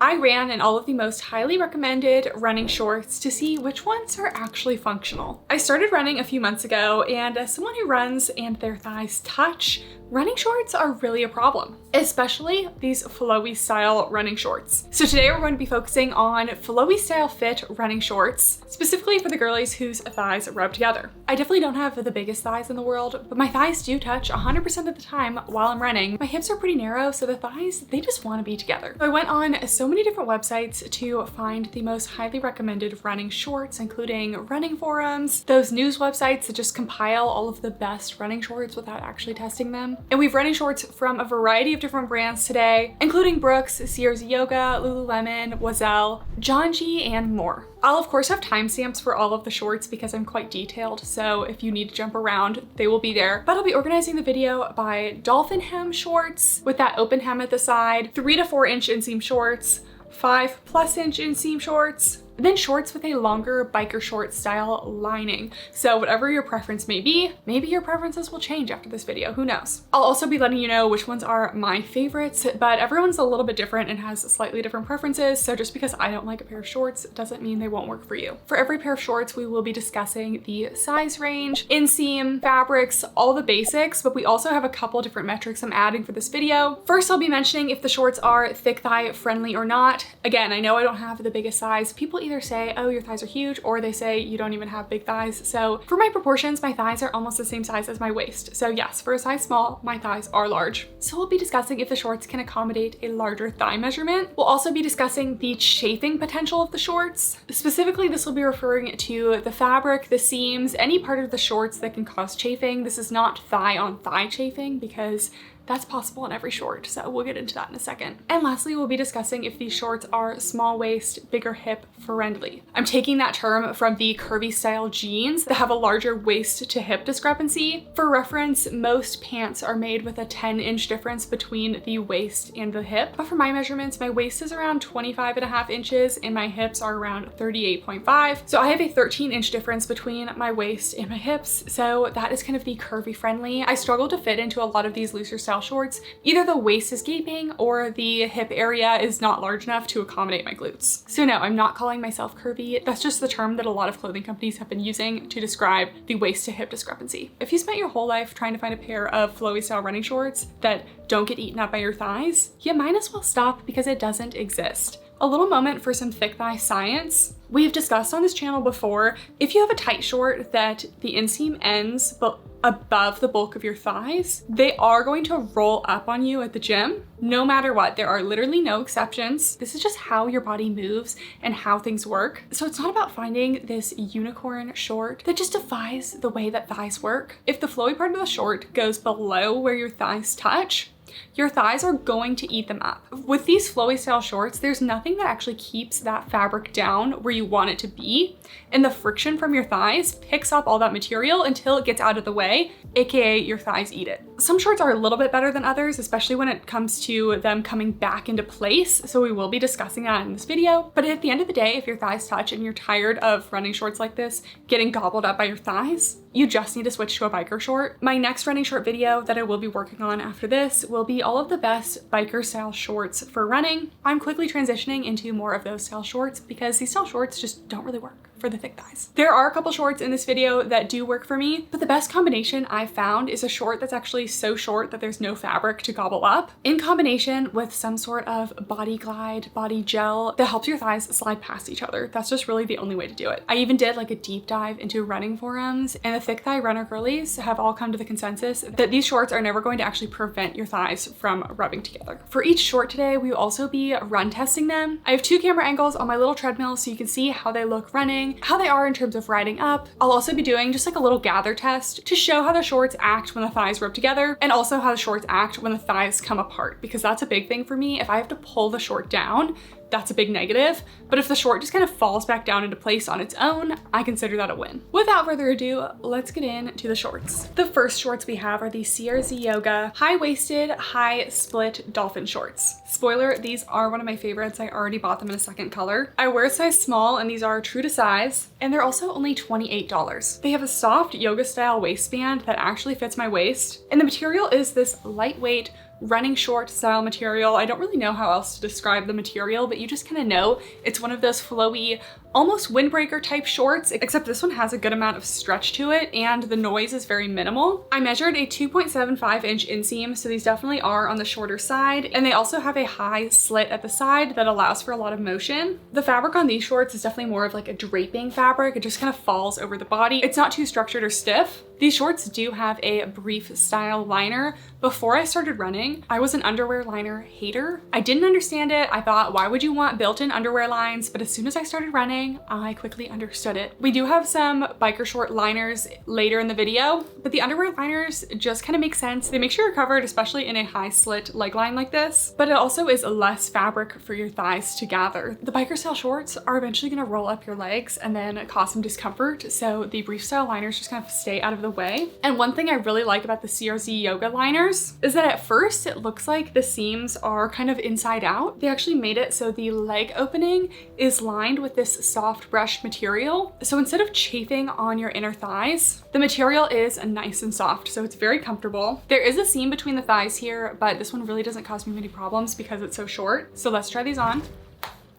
I ran in all of the most highly recommended running shorts to see which ones are actually functional. I started running a few months ago, and as someone who runs and their thighs touch, running shorts are really a problem, especially these flowy style running shorts. So today we're going to be focusing on flowy style fit running shorts, specifically for the girlies whose thighs rub together. I definitely don't have the biggest thighs in the world, but my thighs do touch 100% of the time while I'm running. My hips are pretty narrow, so the thighs, they just want to be together. So I went on so many different websites to find the most highly recommended running shorts, including running forums, those news websites that just compile all of the best running shorts without actually testing them. And we've running shorts from a variety of different brands today, including Brooks, Sears Yoga, Lululemon, Oiselle, Janji, and more. I'll of course have timestamps for all of the shorts because I'm quite detailed, so if you need to jump around, they will be there. But I'll be organizing the video by Dolphin hem shorts with that open hem at the side, 3 to 4 inch inseam shorts, 5+ inch inseam shorts, then shorts with a longer biker short style lining. So whatever your preference may be, maybe your preferences will change after this video, who knows? I'll also be letting you know which ones are my favorites, but everyone's a little bit different and has slightly different preferences. So just because I don't like a pair of shorts doesn't mean they won't work for you. For every pair of shorts, we will be discussing the size range, inseam, fabrics, all the basics, but we also have a couple different metrics I'm adding for this video. First, I'll be mentioning if the shorts are thick thigh friendly or not. Again, I know I don't have the biggest size. People either say, oh, your thighs are huge, or they say you don't even have big thighs. So for my proportions, my thighs are almost the same size as my waist. So yes, for a size small, my thighs are large. So we'll be discussing if the shorts can accommodate a larger thigh measurement. We'll also be discussing the chafing potential of the shorts. Specifically, this will be referring to the fabric, the seams, any part of the shorts that can cause chafing. This is not thigh on thigh chafing because that's possible in every short, so we'll get into that in a second. And lastly, we'll be discussing if these shorts are small waist, bigger hip friendly. I'm taking that term from the curvy style jeans that have a larger waist to hip discrepancy. For reference, most pants are made with a 10-inch difference between the waist and the hip. But for my measurements, my waist is around 25.5 inches and my hips are around 38.5. So I have a 13-inch difference between my waist and my hips. So that is kind of the curvy friendly. I struggle to fit into a lot of these looser style shorts. Either the waist is gaping or the hip area is not large enough to accommodate my glutes. So no, I'm not calling myself curvy. That's just the term that a lot of clothing companies have been using to describe the waist to hip discrepancy. If you spent your whole life trying to find a pair of flowy style running shorts that don't get eaten up by your thighs, you might as well stop because it doesn't exist. A little moment for some thick thigh science. We've discussed on this channel before, if you have a tight short that the inseam ends but above the bulk of your thighs, they are going to roll up on you at the gym, no matter what. There are literally no exceptions. This is just how your body moves and how things work. So it's not about finding this unicorn short that just defies the way that thighs work. If the flowy part of the short goes below where your thighs touch, your thighs are going to eat them up. With these flowy style shorts, there's nothing that actually keeps that fabric down where you want it to be. And the friction from your thighs picks up all that material until it gets out of the way, aka your thighs eat it. Some shorts are a little bit better than others, especially when it comes to them coming back into place. So we will be discussing that in this video. But at the end of the day, if your thighs touch and you're tired of running shorts like this, getting gobbled up by your thighs, you just need to switch to a biker short. My next running short video that I will be working on after this will be all of the best biker style shorts for running. I'm quickly transitioning into more of those style shorts because these style shorts just don't really work for the thick thighs. There are a couple shorts in this video that do work for me, but the best combination I've found is a short that's actually so short that there's no fabric to gobble up, in combination with some sort of body glide, body gel that helps your thighs slide past each other. That's just really the only way to do it. I even did like a deep dive into running forums, and the thick thigh runner girlies have all come to the consensus that these shorts are never going to actually prevent your thighs from rubbing together. For each short today, we will also be run testing them. I have 2 camera angles on my little treadmill so you can see how they look running, how they are in terms of riding up. I'll also be doing just like a little gather test to show how the shorts act when the thighs rub together, and also how the shorts act when the thighs come apart, because that's a big thing for me. If I have to pull the short down, that's a big negative. But if the short just kind of falls back down into place on its own, I consider that a win. Without further ado, let's get into the shorts. The first shorts we have are the Sears Yoga high-waisted, high-split dolphin shorts. Spoiler, these are one of my favorites. I already bought them in a second color. I wear a size small, and these are true to size, and they're also only $28. They have a soft yoga style waistband that actually fits my waist, and the material is this lightweight running short style material. I don't really know how else to describe the material, but you just kind of know it's one of those flowy, almost windbreaker type shorts, except this one has a good amount of stretch to it and the noise is very minimal. I measured a 2.75-inch inseam, so these definitely are on the shorter side, and they also have a high slit at the side that allows for a lot of motion. The fabric on these shorts is definitely more of like a draping fabric. It just kind of falls over the body. It's not too structured or stiff. These shorts do have a brief style liner. Before I started running, I was an underwear liner hater. I didn't understand it. I thought, why would you want built-in underwear lines? But as soon as I started running, I quickly understood it. We do have some biker short liners later in the video, but the underwear liners just kind of make sense. They make sure you're covered, especially in a high slit leg line like this, but it also is less fabric for your thighs to gather. The biker style shorts are eventually gonna roll up your legs and then cause some discomfort, so the brief style liners just kind of stay out of the way. And one thing I really like about the CRZ yoga liners is that at first it looks like the seams are kind of inside out. They actually made it so the leg opening is lined with this soft brushed material. So instead of chafing on your inner thighs, the material is nice and soft, so it's very comfortable. There is a seam between the thighs here, but this one really doesn't cause me many problems because it's so short. So let's try these on.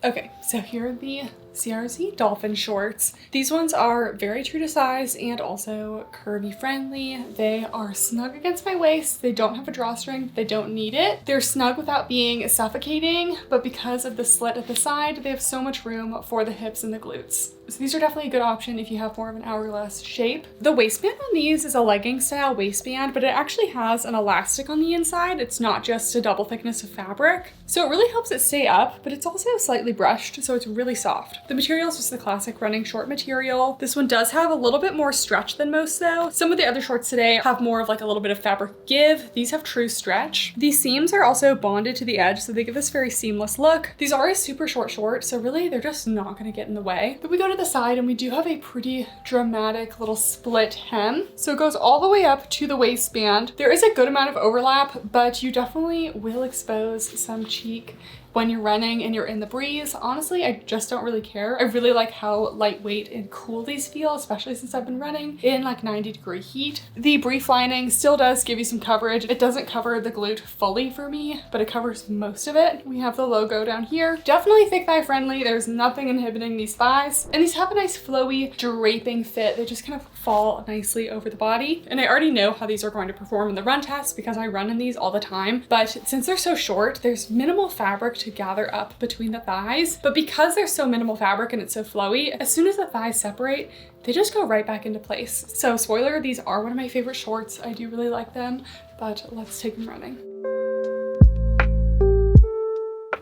Okay, so here are the CRZ Dolphin shorts. These ones are very true to size and also curvy friendly. They are snug against my waist. They don't have a drawstring. They don't need it. They're snug without being suffocating, but because of the slit at the side, they have so much room for the hips and the glutes. So these are definitely a good option if you have more of an hourglass shape. The waistband on these is a legging style waistband, but it actually has an elastic on the inside. It's not just a double thickness of fabric. So it really helps it stay up, but it's also slightly brushed, so it's really soft. The material is just the classic running short material. This one does have a little bit more stretch than most though. Some of the other shorts today have more of like a little bit of fabric give. These have true stretch. These seams are also bonded to the edge, so they give this very seamless look. These are a super short short, so really they're just not gonna get in the way. But we go to the side and we do have a pretty dramatic little split hem. So it goes all the way up to the waistband. There is a good amount of overlap, but you definitely will expose some cheek when you're running and you're in the breeze. Honestly, I just don't really care. I really like how lightweight and cool these feel, especially since I've been running in like 90-degree heat. The brief lining still does give you some coverage. It doesn't cover the glute fully for me, but it covers most of it. We have the logo down here. Definitely thick thigh friendly. There's nothing inhibiting these thighs. And these have a nice flowy draping fit. They just kind of fall nicely over the body. And I already know how these are going to perform in the run test because I run in these all the time. But since they're so short, there's minimal fabric to gather up between the thighs. But because there's so minimal fabric and it's so flowy, as soon as the thighs separate, they just go right back into place. So spoiler, these are one of my favorite shorts. I do really like them, but let's take them running.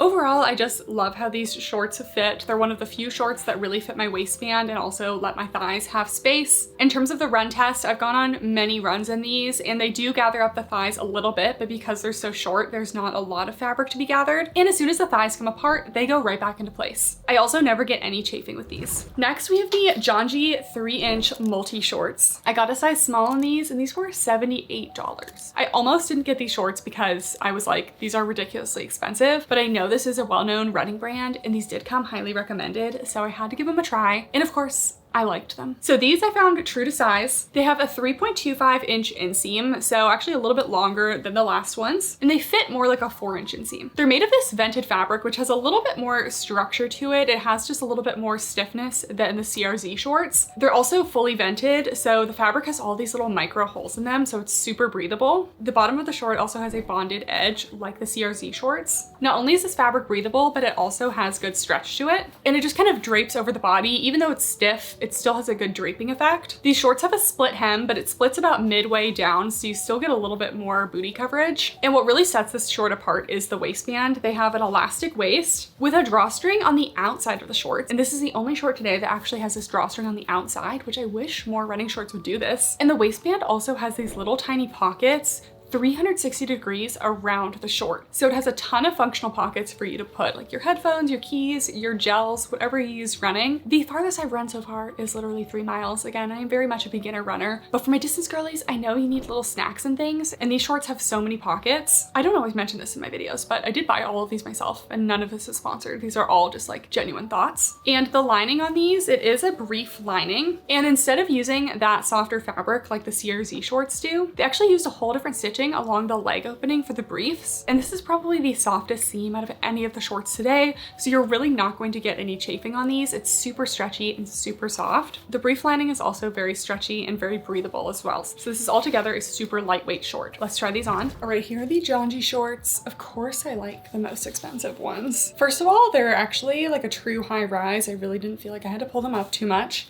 Overall, I just love how these shorts fit. They're one of the few shorts that really fit my waistband and also let my thighs have space. In terms of the run test, I've gone on many runs in these and they do gather up the thighs a little bit, but because they're so short, there's not a lot of fabric to be gathered. And as soon as the thighs come apart, they go right back into place. I also never get any chafing with these. Next, we have the Janji 3-inch multi shorts. I got a size small in these and these were $78. I almost didn't get these shorts because I was like, these are ridiculously expensive, but I know this is a well-known running brand and these did come highly recommended, so I had to give them a try. And of course, I liked them. So these I found true to size. They have a 3.25-inch inseam, so actually a little bit longer than the last ones, and they fit more like a 4-inch inseam. They're made of this vented fabric, which has a little bit more structure to it. It has just a little bit more stiffness than the CRZ shorts. They're also fully vented, so the fabric has all these little micro holes in them, so it's super breathable. The bottom of the short also has a bonded edge like the CRZ shorts. Not only is this fabric breathable, but it also has good stretch to it, and it just kind of drapes over the body. Even though it's stiff, it still has a good draping effect. These shorts have a split hem, but it splits about midway down, so you still get a little bit more booty coverage. And what really sets this short apart is the waistband. They have an elastic waist with a drawstring on the outside of the shorts. And this is the only short today that actually has this drawstring on the outside, which I wish more running shorts would do this. And the waistband also has these little tiny pockets 360 degrees around the short. So it has a ton of functional pockets for you to put like your headphones, your keys, your gels, whatever you use running. The farthest I've run so far is literally 3 miles. Again, I am very much a beginner runner, but for my distance girlies, I know you need little snacks and things, and these shorts have so many pockets. I don't always mention this in my videos, but I did buy all of these myself and none of this is sponsored. These are all just like genuine thoughts. And the lining on these, it is a brief lining. And instead of using that softer fabric like the CRZ shorts do, they actually used a whole different stitching stitching along the leg opening for the briefs. And this is probably the softest seam out of any of the shorts today. So you're really not going to get any chafing on these. It's super stretchy and super soft. The brief lining is also very stretchy and very breathable as well. So this is altogether a super lightweight short. Let's try these on. All right, here are the Janji shorts. Of course, I like the most expensive ones. First of all, they're actually like a true high rise. I really didn't feel like I had to pull them up too much.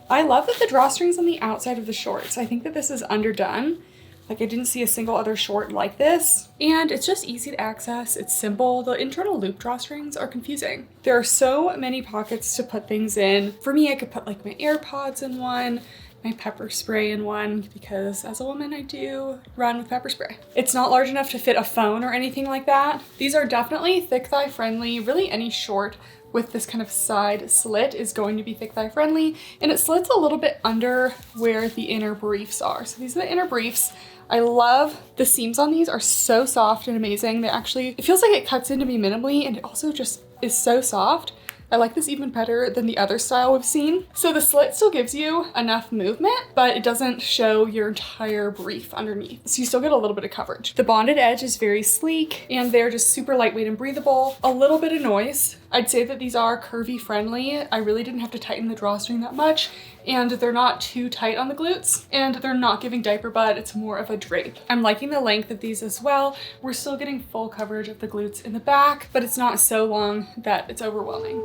I love that the drawstrings on the outside of the shorts. I think that this is underdone. Like I didn't see a single other short like this. And it's just easy to access. It's simple. The internal loop drawstrings are confusing. There are so many pockets to put things in. For me, I could put like my AirPods in one, my pepper spray in one, because as a woman, I do run with pepper spray. It's not large enough to fit a phone or anything like that. These are definitely thick thigh friendly. Really any short with this kind of side slit is going to be thick thigh friendly, and it slits a little bit under where the inner briefs are. So these are the inner briefs. I love the seams on these are so soft and amazing. They actually, it feels like it cuts into me minimally, and it also just is so soft. I like this even better than the other style we've seen. So the slit still gives you enough movement, but it doesn't show your entire brief underneath. So you still get a little bit of coverage. The bonded edge is very sleek, and they're just super lightweight and breathable. A little bit of noise. I'd say that these are curvy friendly. I really didn't have to tighten the drawstring that much, and they're not too tight on the glutes, and they're not giving diaper butt. It's more of a drape. I'm liking the length of these as well. We're still getting full coverage of the glutes in the back, but it's not so long that it's overwhelming.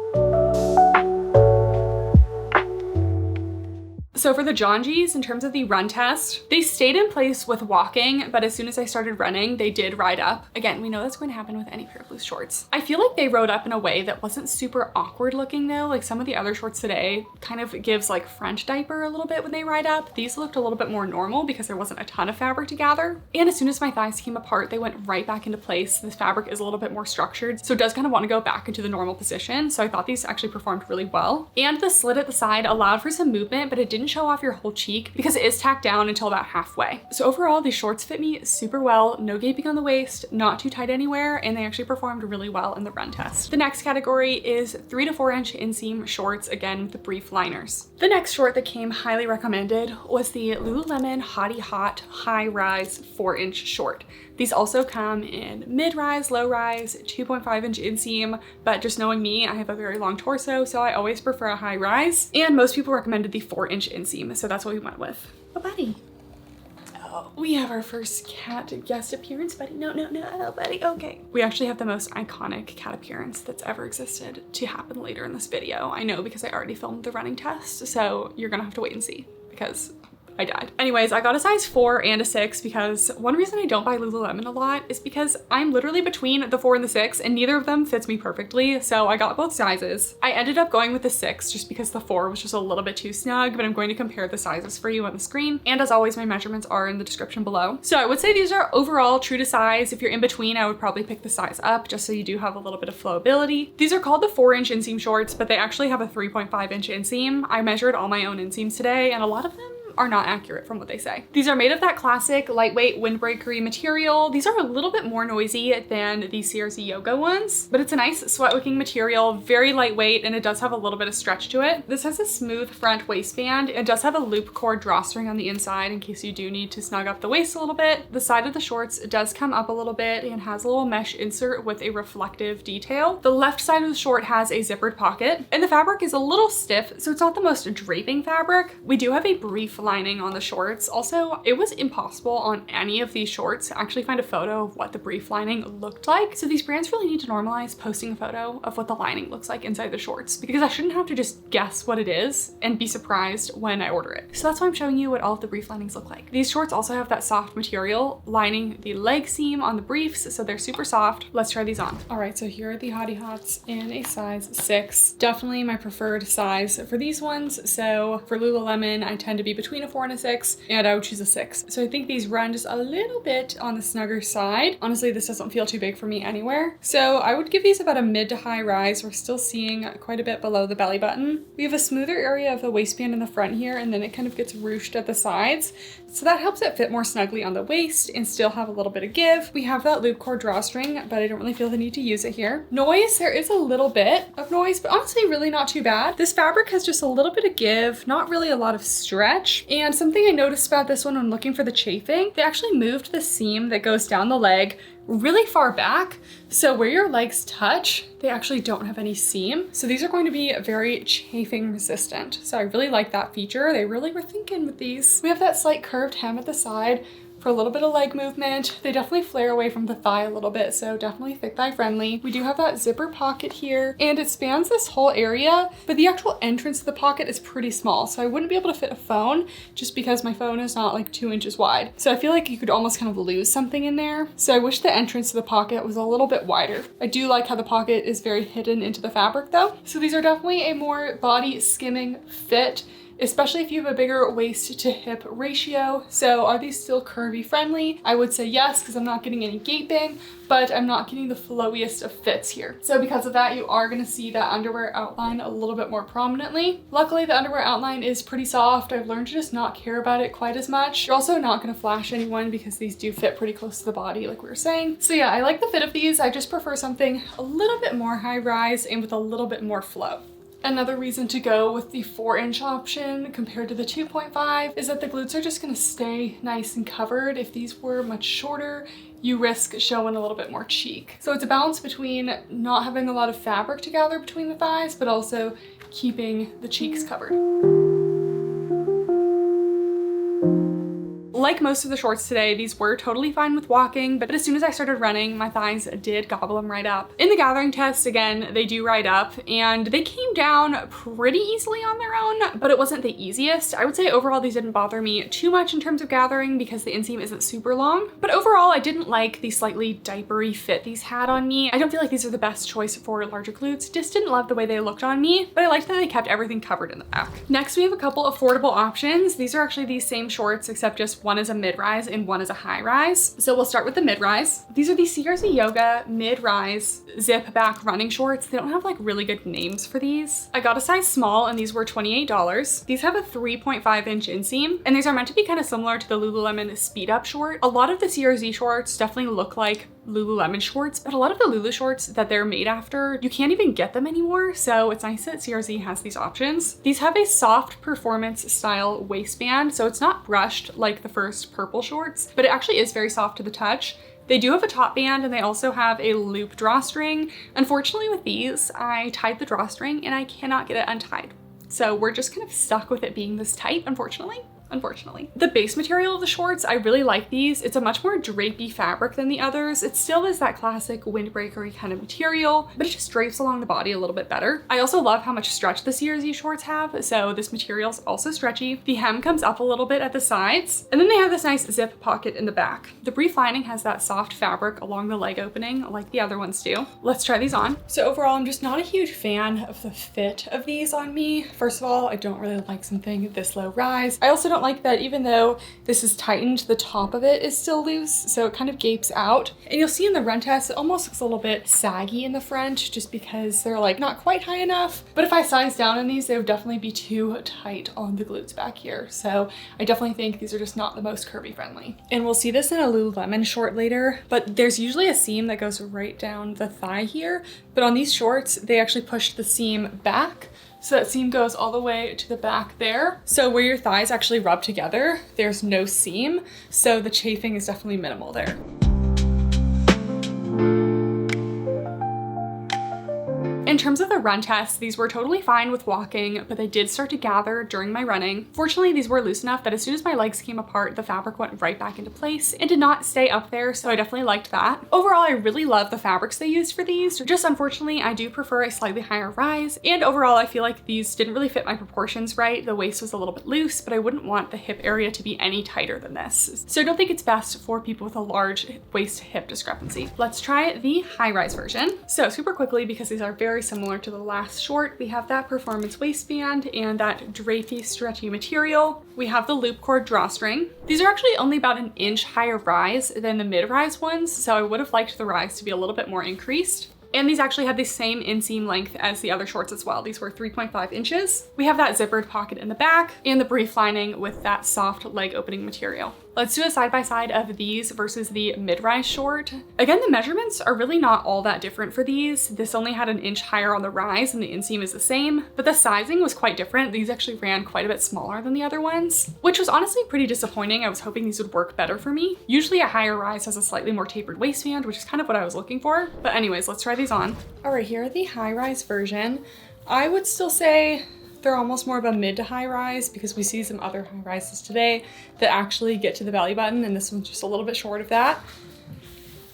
So for the Janjis, in terms of the run test, they stayed in place with walking, but as soon as I started running, they did ride up. Again, we know that's going to happen with any pair of loose shorts. I feel like they rode up in a way that wasn't super awkward looking though. Like some of the other shorts today kind of gives like French diaper a little bit when they ride up. These looked a little bit more normal because there wasn't a ton of fabric to gather. And as soon as my thighs came apart, they went right back into place. This fabric is a little bit more structured, so it does kind of want to go back into the normal position. So I thought these actually performed really well. And the slit at the side allowed for some movement, but it didn't show off your whole cheek because it is tacked down until about halfway. So overall, these shorts fit me super well. No gaping on the waist, not too tight anywhere, and they actually performed really well in the run test. The next category is 3 to 4 inch inseam shorts, again with the brief liners. The next short that came highly recommended was the Lululemon Hotty Hot High Rise 4-inch short. These also come in mid-rise, low-rise, 2.5 inch inseam, but just knowing me, I have a very long torso, so I always prefer a high rise, and most people recommended the 4-inch inseam, so that's what we went with. Oh, buddy. Oh, we have our first cat guest appearance, buddy. No, buddy, okay. We actually have the most iconic cat appearance that's ever existed to happen later in this video. I know because I already filmed the running test, so you're gonna have to wait and see because I died. Anyways, I got a size 4 and a 6 because one reason I don't buy Lululemon a lot is because I'm literally between the 4 and the 6 and neither of them fits me perfectly. So I got both sizes. I ended up going with the 6 just because the 4 was just a little bit too snug, but I'm going to compare the sizes for you on the screen. And as always, my measurements are in the description below. So I would say these are overall true to size. If you're in between, I would probably pick the size up just so you do have a little bit of flowability. These are called the 4-inch inseam shorts, but they actually have a 3.5 inch inseam. I measured all my own inseams today and a lot of them are not accurate from what they say. These are made of that classic lightweight windbreakery material. These are a little bit more noisy than the CRC Yoga ones, but it's a nice sweat wicking material, very lightweight, and it does have a little bit of stretch to it. This has a smooth front waistband. It does have a loop cord drawstring on the inside in case you do need to snug up the waist a little bit. The side of the shorts does come up a little bit and has a little mesh insert with a reflective detail. The left side of the short has a zippered pocket, and the fabric is a little stiff, so it's not the most draping fabric. We do have a brief lining on the shorts. Also, it was impossible on any of these shorts to actually find a photo of what the brief lining looked like. So these brands really need to normalize posting a photo of what the lining looks like inside the shorts because I shouldn't have to just guess what it is and be surprised when I order it. So that's why I'm showing you what all of the brief linings look like. These shorts also have that soft material lining the leg seam on the briefs, so they're super soft. Let's try these on. All right, so here are the Hotty Hots in a size 6. Definitely my preferred size for these ones. So for Lululemon, I tend to be between a 4 and a 6, and I would choose a 6. So I think these run just a little bit on the snugger side. Honestly, this doesn't feel too big for me anywhere. So I would give these about a mid to high rise. We're still seeing quite a bit below the belly button. We have a smoother area of the waistband in the front here, and then it kind of gets ruched at the sides. So that helps it fit more snugly on the waist and still have a little bit of give. We have that loop cord drawstring, but I don't really feel the need to use it here. Noise, there is a little bit of noise, but honestly really not too bad. This fabric has just a little bit of give, not really a lot of stretch. And something I noticed about this one when looking for the chafing, they actually moved the seam that goes down the leg really far back. So where your legs touch, they actually don't have any seam. So these are going to be very chafing resistant. So I really like that feature. They really were thinking with these. We have that slight curved hem at the side for a little bit of leg movement. They definitely flare away from the thigh a little bit, so definitely thick thigh friendly. We do have that zipper pocket here, and it spans this whole area, but the actual entrance to the pocket is pretty small, so I wouldn't be able to fit a phone just because my phone is not like 2 inches wide. So I feel like you could almost kind of lose something in there. So I wish the entrance to the pocket was a little bit wider. I do like how the pocket is very hidden into the fabric though. So these are definitely a more body skimming fit, especially if you have a bigger waist to hip ratio. So are these still curvy friendly? I would say yes, because I'm not getting any gaping, but I'm not getting the flowiest of fits here. So because of that, you are gonna see that underwear outline a little bit more prominently. Luckily, the underwear outline is pretty soft. I've learned to just not care about it quite as much. You're also not gonna flash anyone because these do fit pretty close to the body, like we were saying. So yeah, I like the fit of these. I just prefer something a little bit more high rise and with a little bit more flow. Another reason to go with the 4-inch option compared to the 2.5 is that the glutes are just gonna stay nice and covered. If these were much shorter, you risk showing a little bit more cheek. So it's a balance between not having a lot of fabric to gather between the thighs, but also keeping the cheeks covered. Like most of the shorts today, these were totally fine with walking, but as soon as I started running, my thighs did gobble them right up. In the gathering test, again, they do ride up, and they came down pretty easily on their own, but it wasn't the easiest. I would say overall these didn't bother me too much in terms of gathering because the inseam isn't super long, but overall I didn't like the slightly diapery fit these had on me. I don't feel like these are the best choice for larger glutes. Just didn't love the way they looked on me, but I liked that they kept everything covered in the back. Next, we have a couple affordable options. These are actually these same shorts, except just one is a mid-rise and one is a high-rise. So we'll start with the mid-rise. These are the CRZ Yoga mid-rise zip back running shorts. They don't have like really good names for these. I got a size small and these were $28. These have a 3.5-inch inseam, and these are meant to be kind of similar to the Lululemon speed up short. A lot of the CRZ shorts definitely look like Lululemon shorts, but a lot of the Lulu shorts that they're made after, you can't even get them anymore. So it's nice that CRZ has these options. These have a soft performance style waistband. So it's not brushed like the first purple shorts, but it actually is very soft to the touch. They do have a top band and they also have a loop drawstring. Unfortunately with these, I tied the drawstring and I cannot get it untied. So we're just kind of stuck with it being this tight, unfortunately. The base material of the shorts, I really like these. It's a much more drapey fabric than the others. It still is that classic windbreakery kind of material, but it just drapes along the body a little bit better. I also love how much stretch the CRZ shorts have, so this material is also stretchy. The hem comes up a little bit at the sides, and then they have this nice zip pocket in the back. The brief lining has that soft fabric along the leg opening, like the other ones do. Let's try these on. So overall, I'm just not a huge fan of the fit of these on me. First of all, I don't really like something this low rise. I also don't like that even though this is tightened, the top of it is still loose, so it kind of gapes out. And you'll see in the run test, it almost looks a little bit saggy in the front just because they're like not quite high enough. But if I size down in these, they would definitely be too tight on the glutes back here. So I definitely think these are just not the most curvy friendly. And we'll see this in a Lululemon short later, but there's usually a seam that goes right down the thigh here. But on these shorts, they actually pushed the seam back. So that seam goes all the way to the back there. So where your thighs actually rub together, there's no seam. So the chafing is definitely minimal there. In terms of the run test, these were totally fine with walking, but they did start to gather during my running. Fortunately, these were loose enough that as soon as my legs came apart, the fabric went right back into place and did not stay up there, so I definitely liked that. Overall, I really love the fabrics they used for these. Just unfortunately, I do prefer a slightly higher rise, and overall, I feel like these didn't really fit my proportions right. The waist was a little bit loose, but I wouldn't want the hip area to be any tighter than this. So I don't think it's best for people with a large waist to hip discrepancy. Let's try the high-rise version. So super quickly, because these are very similar to the last short, we have that performance waistband and that drapey, stretchy material. We have the loop cord drawstring. These are actually only about an inch higher rise than the mid-rise ones, so I would have liked the rise to be a little bit more increased. And these actually had the same inseam length as the other shorts as well. These were 3.5 inches. We have that zippered pocket in the back and the brief lining with that soft leg opening material. Let's do a side-by-side of these versus the mid-rise short. Again, the measurements are really not all that different for these. This only had an inch higher on the rise and the inseam is the same, but the sizing was quite different. These actually ran quite a bit smaller than the other ones, which was honestly pretty disappointing. I was hoping these would work better for me. Usually a higher rise has a slightly more tapered waistband, which is kind of what I was looking for. But anyways, let's try these on. All right, here are the high-rise version. I would still say they're almost more of a mid to high rise because we see some other high rises today that actually get to the belly button, and this one's just a little bit short of that.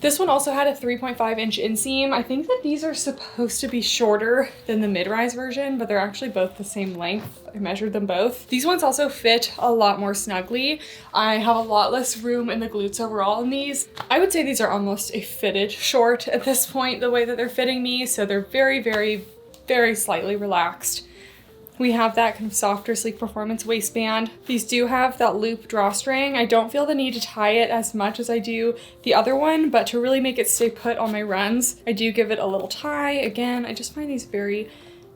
This one also had a 3.5-inch inseam. I think that these are supposed to be shorter than the mid-rise version, but they're actually both the same length. I measured them both. These ones also fit a lot more snugly. I have a lot less room in the glutes overall in these. I would say these are almost a fitted short at this point, the way that they're fitting me. So they're very, very, very slightly relaxed. We have that kind of softer, sleek performance waistband. These do have that loop drawstring. I don't feel the need to tie it as much as I do the other one, but to really make it stay put on my runs, I do give it a little tie. Again, I just find these very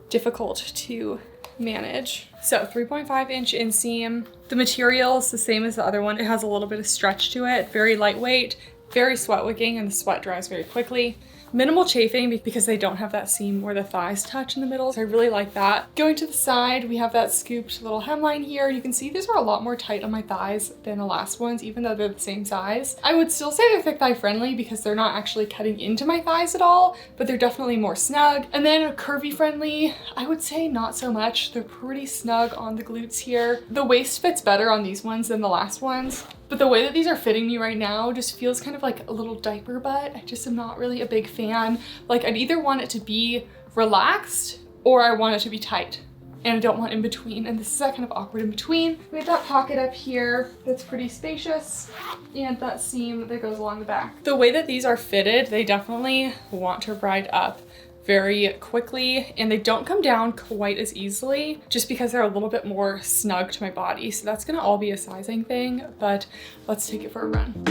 difficult to manage. So 3.5-inch inseam. The material is the same as the other one. It has a little bit of stretch to it, very lightweight, very sweat wicking, and the sweat dries very quickly. Minimal chafing because they don't have that seam where the thighs touch in the middle, so I really like that. Going to the side, we have that scooped little hemline here. You can see these are a lot more tight on my thighs than the last ones, even though they're the same size. I would still say they're thick thigh friendly because they're not actually cutting into my thighs at all, but they're definitely more snug. And then curvy friendly, I would say not so much. They're pretty snug on the glutes here. The waist fits better on these ones than the last ones. But the way that these are fitting me right now just feels kind of like a little diaper butt. I just am not really a big fan. Like, I'd either want it to be relaxed or I want it to be tight. And I don't want in between. And this is that kind of awkward in between. We have that pocket up here that's pretty spacious and that seam that goes along the back. The way that these are fitted, they definitely want to ride up very quickly, and they don't come down quite as easily just because they're a little bit more snug to my body. So that's gonna all be a sizing thing, but let's take it for a run.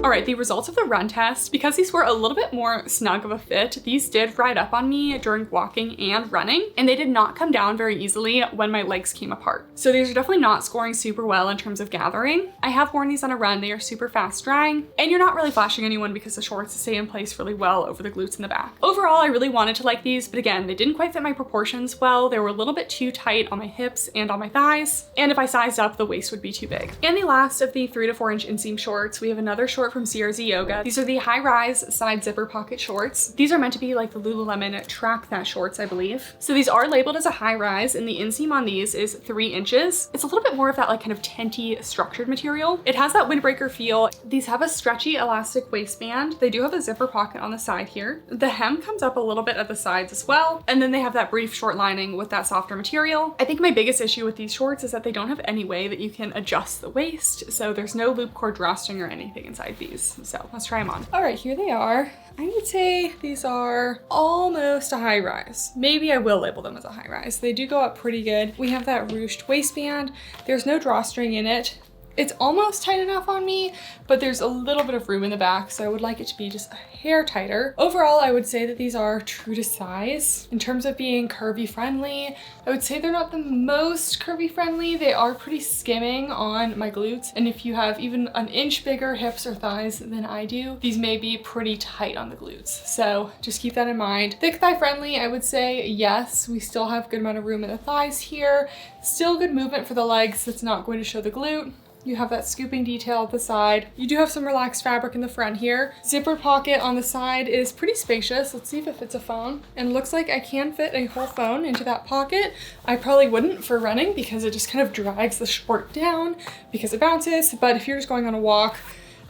All right, the results of the run test, because these were a little bit more snug of a fit, these did ride up on me during walking and running, and they did not come down very easily when my legs came apart. So these are definitely not scoring super well in terms of gathering. I have worn these on a run. They are super fast drying, and you're not really flashing anyone because the shorts stay in place really well over the glutes in the back. Overall, I really wanted to like these, but again, they didn't quite fit my proportions well. They were a little bit too tight on my hips and on my thighs, and if I sized up, the waist would be too big. And the last of the 3 to 4 inch inseam shorts, we have another short from CRZ Yoga. These are the high-rise side zipper pocket shorts. These are meant to be like the Lululemon Track That shorts, I believe. So these are labeled as a high-rise, and the inseam on these is 3 inches. It's a little bit more of that like kind of tenty structured material. It has that windbreaker feel. These have a stretchy elastic waistband. They do have a zipper pocket on the side here. The hem comes up a little bit at the sides as well. And then they have that brief short lining with that softer material. I think my biggest issue with these shorts is that they don't have any way that you can adjust the waist. So there's no loop cord drawstring or anything inside these. So let's try them on. All right, here they are. I would say these are almost a high rise. Maybe I will label them as a high rise. They do go up pretty good. We have that ruched waistband. There's no drawstring in it. It's almost tight enough on me, but there's a little bit of room in the back, so I would like it to be just a hair tighter. Overall, I would say that these are true to size. In terms of being curvy friendly, I would say they're not the most curvy friendly. They are pretty skimming on my glutes, and if you have even an inch bigger hips or thighs than I do, these may be pretty tight on the glutes. So just keep that in mind. Thick thigh friendly, I would say yes. We still have a good amount of room in the thighs here. Still good movement for the legs that's not going to show the glute. You have that scooping detail at the side. You do have some relaxed fabric in the front here. Zipper pocket on the side is pretty spacious. Let's see if it fits a phone. And it looks like I can fit a whole phone into that pocket. I probably wouldn't for running because it just kind of drags the short down because it bounces. But if you're just going on a walk,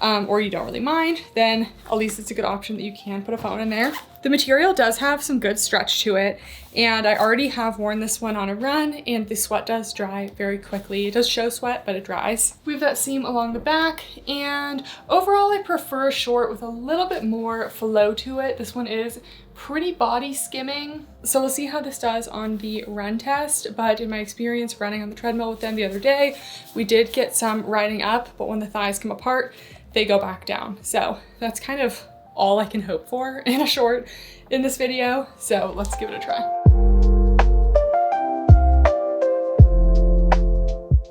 or you don't really mind, then at least it's a good option that you can put a phone in there. The material does have some good stretch to it, and I already have worn this one on a run, and the sweat does dry very quickly. It does show sweat, but it dries. We have that seam along the back, and overall I prefer a short with a little bit more flow to it. This one is pretty body skimming, so we'll see how this does on the run test, but in my experience running on the treadmill with them the other day, we did get some riding up, but when the thighs come apart, they go back down. So that's kind of all I can hope for in a short in this video. So let's give it a try.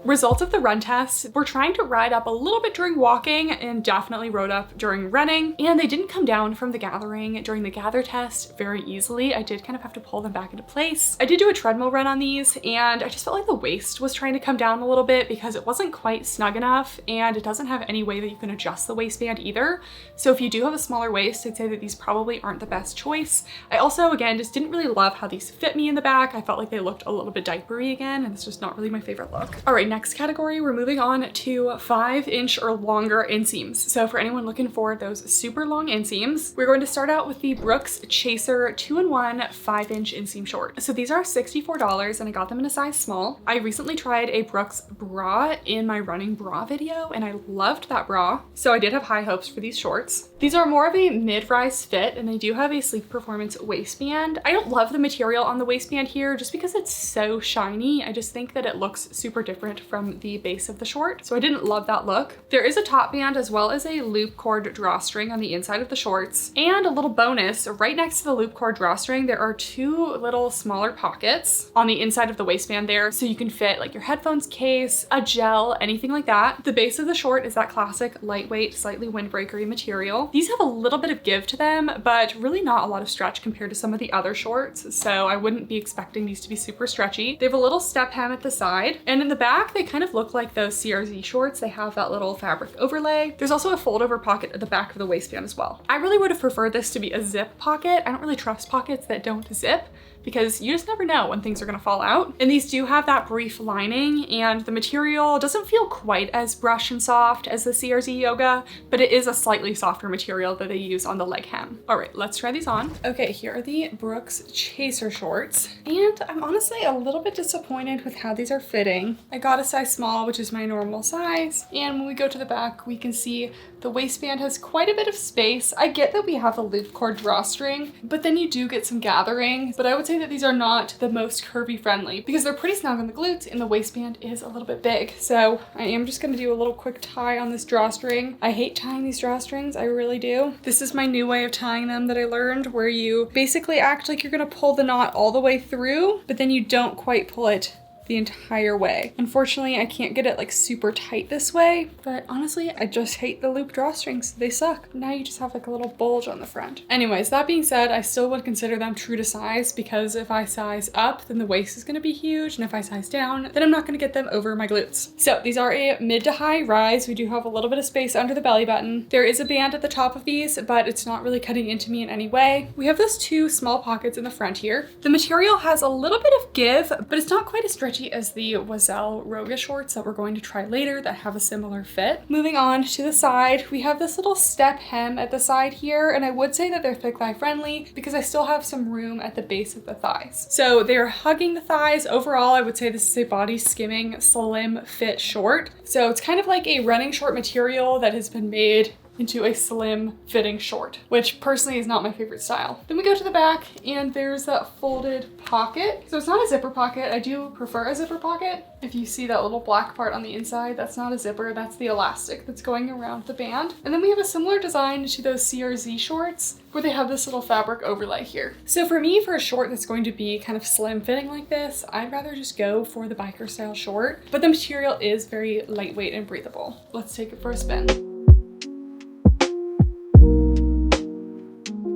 Results of the run test, we're trying to ride up a little bit during walking and definitely rode up during running, and they didn't come down from the gathering during the gather test very easily. I did kind of have to pull them back into place. I did do a treadmill run on these, and I just felt like the waist was trying to come down a little bit because it wasn't quite snug enough, and it doesn't have any way that you can adjust the waistband either. So if you do have a smaller waist, I'd say that these probably aren't the best choice. I also, again, just didn't really love how these fit me in the back. I felt like they looked a little bit diapery again, and it's just not really my favorite look. All right, next category, we're moving on to 5-inch or longer inseams. So for anyone looking for those super long inseams, we're going to start out with the Brooks Chaser 2-in-1 5-inch inseam short. So these are $64 and I got them in a size small. I recently tried a Brooks bra in my running bra video and I loved that bra. So I did have high hopes for these shorts. These are more of a mid-rise fit and they do have a sleek performance waistband. I don't love the material on the waistband here just because it's so shiny. I just think that it looks super different from the base of the short. So I didn't love that look. There is a top band as well as a loop cord drawstring on the inside of the shorts. And a little bonus, right next to the loop cord drawstring, there are 2 little smaller pockets on the inside of the waistband there. So you can fit like your headphones case, a gel, anything like that. The base of the short is that classic lightweight, slightly windbreakery material. These have a little bit of give to them, but really not a lot of stretch compared to some of the other shorts. So I wouldn't be expecting these to be super stretchy. They have a little step hem at the side, and in the back, they kind of look like those CRZ shorts. They have that little fabric overlay. There's also a fold over pocket at the back of the waistband as well. I really would have preferred this to be a zip pocket. I don't really trust pockets that don't zip because you just never know when things are gonna fall out. And these do have that brief lining and the material doesn't feel quite as brush and soft as the CRZ Yoga, but it is a slightly softer material that they use on the leg hem. All right, let's try these on. Okay, here are the Brooks Chaser shorts. And I'm honestly a little bit disappointed with how these are fitting. I got a size small, which is my normal size. And when we go to the back, we can see the waistband has quite a bit of space. I get that we have a loop cord drawstring, but then you do get some gathering. But I would say that these are not the most curvy friendly because they're pretty snug on the glutes and the waistband is a little bit big. So I am just gonna do a little quick tie on this drawstring. I hate tying these drawstrings, I really do. This is my new way of tying them that I learned, where you basically act like you're gonna pull the knot all the way through, but then you don't quite pull it the entire way. Unfortunately, I can't get it like super tight this way, but honestly, I just hate the loop drawstrings. They suck. Now you just have like a little bulge on the front. Anyways, that being said, I still would consider them true to size because if I size up, then the waist is gonna be huge, and if I size down, then I'm not gonna get them over my glutes. So these are a mid to high rise. We do have a little bit of space under the belly button. There is a band at the top of these, but it's not really cutting into me in any way. We have those 2 small pockets in the front here. The material has a little bit of give, but it's not quite as stretchy as the Oiselle Roga shorts that we're going to try later that have a similar fit. Moving on to the side, we have this little step hem at the side here, and I would say that they're thick thigh friendly because I still have some room at the base of the thighs. So they're hugging the thighs. Overall, I would say this is a body skimming slim fit short. So it's kind of like a running short material that has been made into a slim fitting short, which personally is not my favorite style. Then we go to the back and there's that folded pocket. So it's not a zipper pocket. I do prefer a zipper pocket. If you see that little black part on the inside, that's not a zipper, that's the elastic that's going around the band. And then we have a similar design to those CRZ shorts where they have this little fabric overlay here. So for me, for a short that's going to be kind of slim fitting like this, I'd rather just go for the biker style short, but the material is very lightweight and breathable. Let's take it for a spin.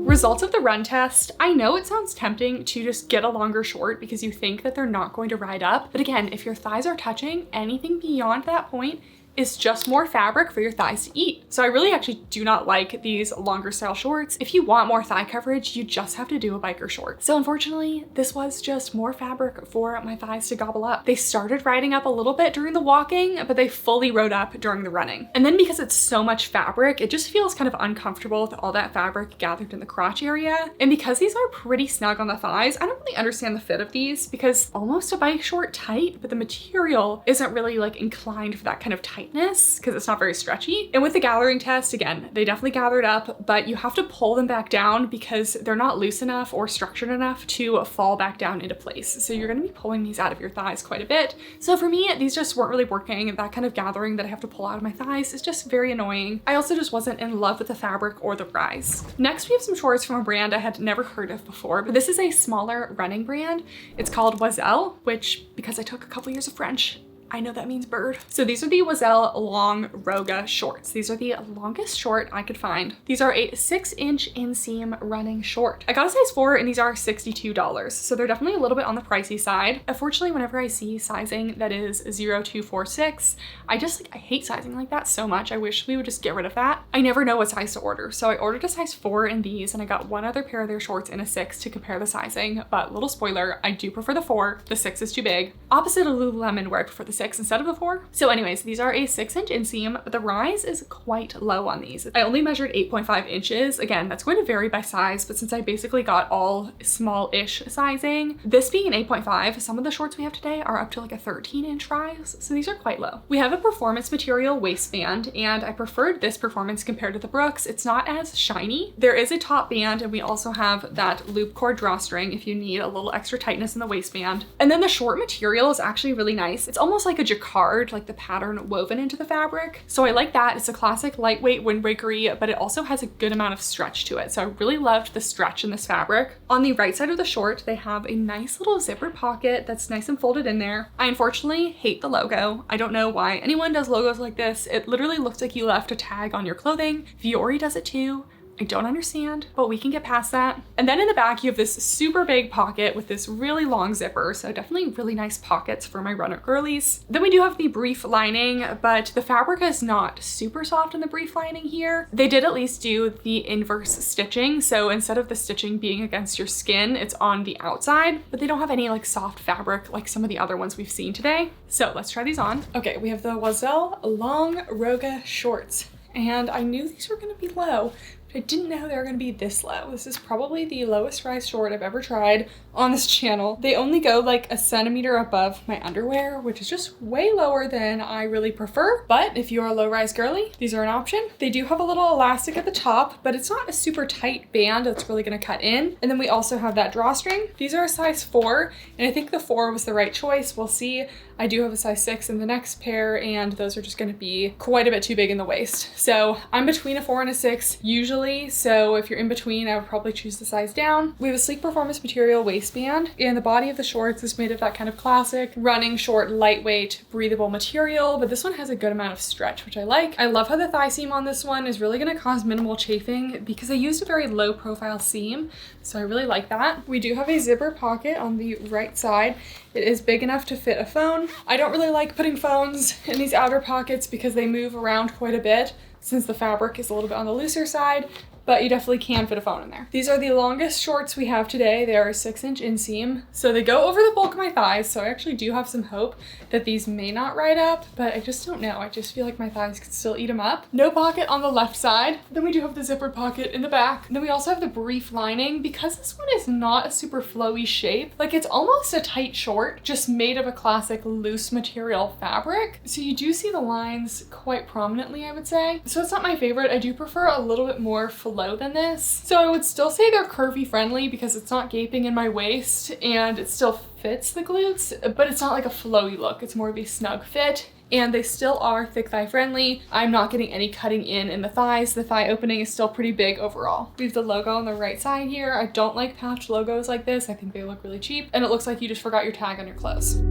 Results of the run test. I know it sounds tempting to just get a longer short because you think that they're not going to ride up. But again, if your thighs are touching, anything beyond that point is just more fabric for your thighs to eat. So I really actually do not like these longer style shorts. If you want more thigh coverage, you just have to do a biker short. So unfortunately, this was just more fabric for my thighs to gobble up. They started riding up a little bit during the walking, but they fully rode up during the running. And then because it's so much fabric, it just feels kind of uncomfortable with all that fabric gathered in the crotch area. And because these are pretty snug on the thighs, I don't really understand the fit of these because almost a bike short tight, but the material isn't really like inclined for that kind of tight tightness because it's not very stretchy. And with the gathering test, again, they definitely gathered up, but you have to pull them back down because they're not loose enough or structured enough to fall back down into place. So you're gonna be pulling these out of your thighs quite a bit. So for me, these just weren't really working. That kind of gathering that I have to pull out of my thighs is just very annoying. I also just wasn't in love with the fabric or the rise. Next, we have some shorts from a brand I had never heard of before, but this is a smaller running brand. It's called Oiselle, which, because I took a couple years of French, I know that means bird. So these are the Oiselle long Roga shorts. These are the longest short I could find. These are a 6-inch inseam running short. I got a size 4 and these are $62. So they're definitely a little bit on the pricey side. Unfortunately, whenever I see sizing that is 0 to 4, 6, I hate sizing like that so much. I wish we would just get rid of that. I never know what size to order. So I ordered a size 4 in these and I got one other pair of their shorts in a 6 to compare the sizing. But little spoiler, I do prefer the 4. The 6 is too big. Opposite of Lululemon where I prefer the 6 instead of the 4. So anyways, these are a 6-inch inseam, but the rise is quite low on these. I only measured 8.5 inches. Again, that's going to vary by size, but since I basically got all small-ish sizing, this being an 8.5, some of the shorts we have today are up to like a 13-inch rise. So these are quite low. We have a performance material waistband, and I preferred this performance compared to the Brooks. It's not as shiny. There is a top band, and we also have that loop cord drawstring if you need a little extra tightness in the waistband. And then the short material is actually really nice. It's almost like a jacquard, like the pattern woven into the fabric. So I like that. It's a classic lightweight windbreakery, but it also has a good amount of stretch to it. So I really loved the stretch in this fabric. On the right side of the short, they have a nice little zipper pocket that's nice and folded in there. I unfortunately hate the logo. I don't know why anyone does logos like this. It literally looks like you left a tag on your clothing. Fiore does it too. I don't understand, but we can get past that. And then in the back, you have this super big pocket with this really long zipper. So definitely really nice pockets for my runner girlies. Then we do have the brief lining, but the fabric is not super soft in the brief lining here. They did at least do the inverse stitching. So instead of the stitching being against your skin, it's on the outside, but they don't have any like soft fabric like some of the other ones we've seen today. So let's try these on. Okay, we have the Oiselle long Roga shorts, and I knew these were gonna be low. I didn't know they were gonna be this low. This is probably the lowest rise short I've ever tried on this channel. They only go like a centimeter above my underwear, which is just way lower than I really prefer. But if you're a low rise girly, these are an option. They do have a little elastic at the top, but it's not a super tight band that's really gonna cut in. And then we also have that drawstring. These are a size 4, and I think the 4 was the right choice. We'll see. I do have a size 6 in the next pair, and those are just gonna be quite a bit too big in the waist. So I'm between a 4 and a 6 usually. So if you're in between, I would probably choose the size down. We have a sleek performance material waistband, and the body of the shorts is made of that kind of classic running short, lightweight, breathable material, but this one has a good amount of stretch, which I like. I love how the thigh seam on this one is really gonna cause minimal chafing because I used a very low profile seam. So I really like that. We do have a zipper pocket on the right side. It is big enough to fit a phone. I don't really like putting phones in these outer pockets because they move around quite a bit since the fabric is a little bit on the looser side, but you definitely can fit a phone in there. These are the longest shorts we have today. They are a 6-inch inseam. So they go over the bulk of my thighs. So I actually do have some hope that these may not ride up, but I just don't know. I just feel like my thighs could still eat them up. No pocket on the left side. Then we do have the zipper pocket in the back. And then we also have the brief lining. Because this one is not a super flowy shape, like it's almost a tight short, just made of a classic loose material fabric. So you do see the lines quite prominently, I would say. So it's not my favorite. I do prefer a little bit more low than this. So I would still say they're curvy friendly because it's not gaping in my waist and it still fits the glutes, but it's not like a flowy look. It's more of a snug fit. And they still are thick thigh friendly. I'm not getting any cutting in the thighs. The thigh opening is still pretty big overall. We have the logo on the right side here. I don't like patched logos like this. I think they look really cheap and it looks like you just forgot your tag on your clothes.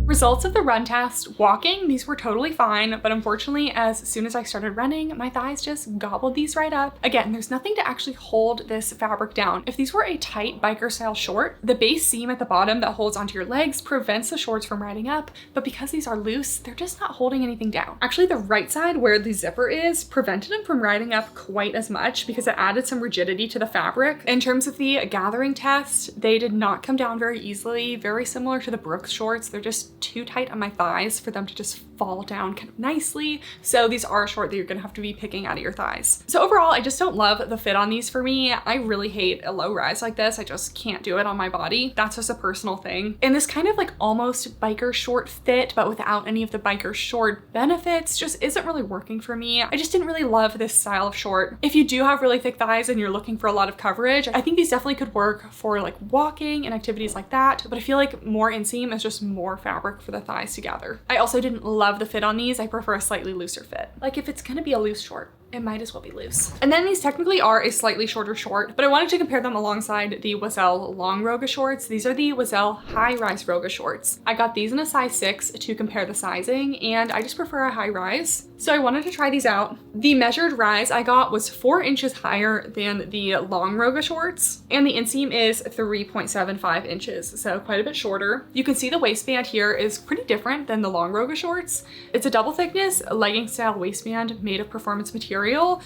Results of the run test. Walking, these were totally fine, but unfortunately, as soon as I started running, my thighs just gobbled these right up. Again, there's nothing to actually hold this fabric down. If these were a tight biker style short, the base seam at the bottom that holds onto your legs prevents the shorts from riding up, but because these are loose, they're just not holding anything down. Actually, the right side where the zipper is prevented them from riding up quite as much because it added some rigidity to the fabric. In terms of the gathering test, they did not come down very easily, very similar to the Brooks shorts. They're just too tight on my thighs for them to just fall down kind of nicely. So these are a short that you're gonna have to be picking out of your thighs. So overall, I just don't love the fit on these for me. I really hate a low rise like this. I just can't do it on my body. That's just a personal thing. And this kind of like almost biker short fit, but without any of the biker short benefits, just isn't really working for me. I just didn't really love this style of short. If you do have really thick thighs and you're looking for a lot of coverage, I think these definitely could work for like walking and activities like that. But I feel like more inseam is just more fabric for the thighs to gather. I also didn't love the fit on these. I prefer a slightly looser fit. Like if it's gonna be a loose short, it might as well be loose. And then these technically are a slightly shorter short, but I wanted to compare them alongside the Oiselle long Roga shorts. These are the Oiselle high rise Roga shorts. I got these in a size 6 to compare the sizing, and I just prefer a high rise. So I wanted to try these out. The measured rise I got was 4 inches higher than the long Roga shorts, and the inseam is 3.75 inches, so quite a bit shorter. You can see the waistband here is pretty different than the long Roga shorts. It's a double thickness legging style waistband made of performance material,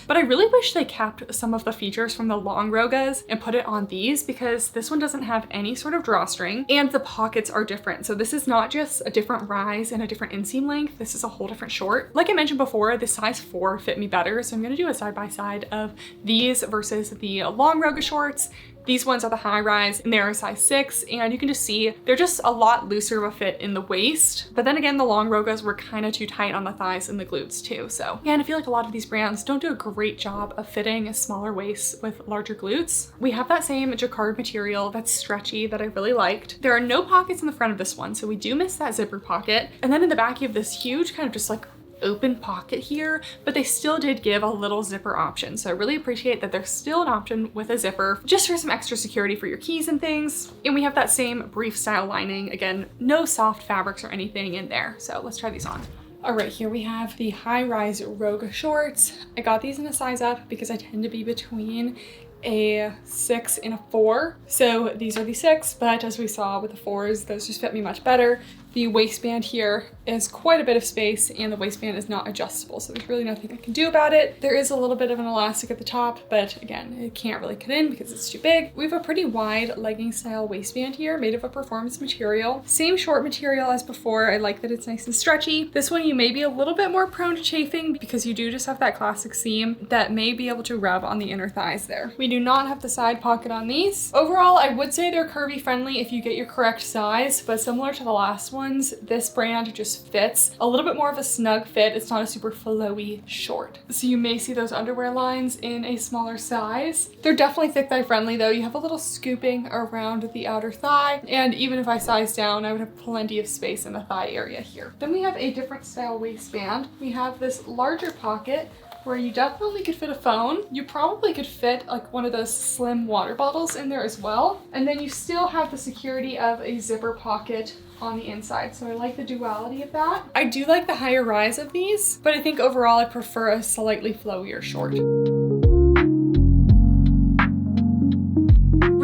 but I really wish they kept some of the features from the long Rogas and put it on these, because this one doesn't have any sort of drawstring and the pockets are different. So this is not just a different rise and a different inseam length, this is a whole different short. Like I mentioned before, the size 4 fit me better, so I'm gonna do a side-by-side of these versus the long Roga shorts. These ones are the high rise and they're a size 6, and you can just see they're just a lot looser of a fit in the waist. But then again, the long Rogas were kind of too tight on the thighs and the glutes too. So yeah, and I feel like a lot of these brands don't do a great job of fitting smaller waists with larger glutes. We have that same jacquard material that's stretchy that I really liked. There are no pockets in the front of this one, so we do miss that zipper pocket. And then in the back, you have this huge kind of just like open pocket here, but they still did give a little zipper option. So I really appreciate that there's still an option with a zipper just for some extra security for your keys and things. And we have that same brief style lining. Again, no soft fabrics or anything in there. So let's try these on. All right, here we have the high rise Roga shorts. I got these in a size up because I tend to be between a 6 and a 4. So these are the 6, but as we saw with the 4s, those just fit me much better. The waistband here is quite a bit of space and the waistband is not adjustable, so there's really nothing I can do about it. There is a little bit of an elastic at the top, but again, it can't really cut in because it's too big. We have a pretty wide legging style waistband here made of a performance material. Same short material as before. I like that it's nice and stretchy. This one you may be a little bit more prone to chafing because you do just have that classic seam that may be able to rub on the inner thighs there. We do not have the side pocket on these. Overall, I would say they're curvy friendly if you get your correct size, but similar to the last one, this brand just fits a little bit more of a snug fit. It's not a super flowy short. So you may see those underwear lines in a smaller size. They're definitely thick thigh friendly though. You have a little scooping around the outer thigh. And even if I size down, I would have plenty of space in the thigh area here. Then we have a different style waistband. We have this larger pocket where you definitely could fit a phone. You probably could fit like one of those slim water bottles in there as well. And then you still have the security of a zipper pocket on the inside. So I like the duality of that. I do like the higher rise of these, but I think overall I prefer a slightly flowier short.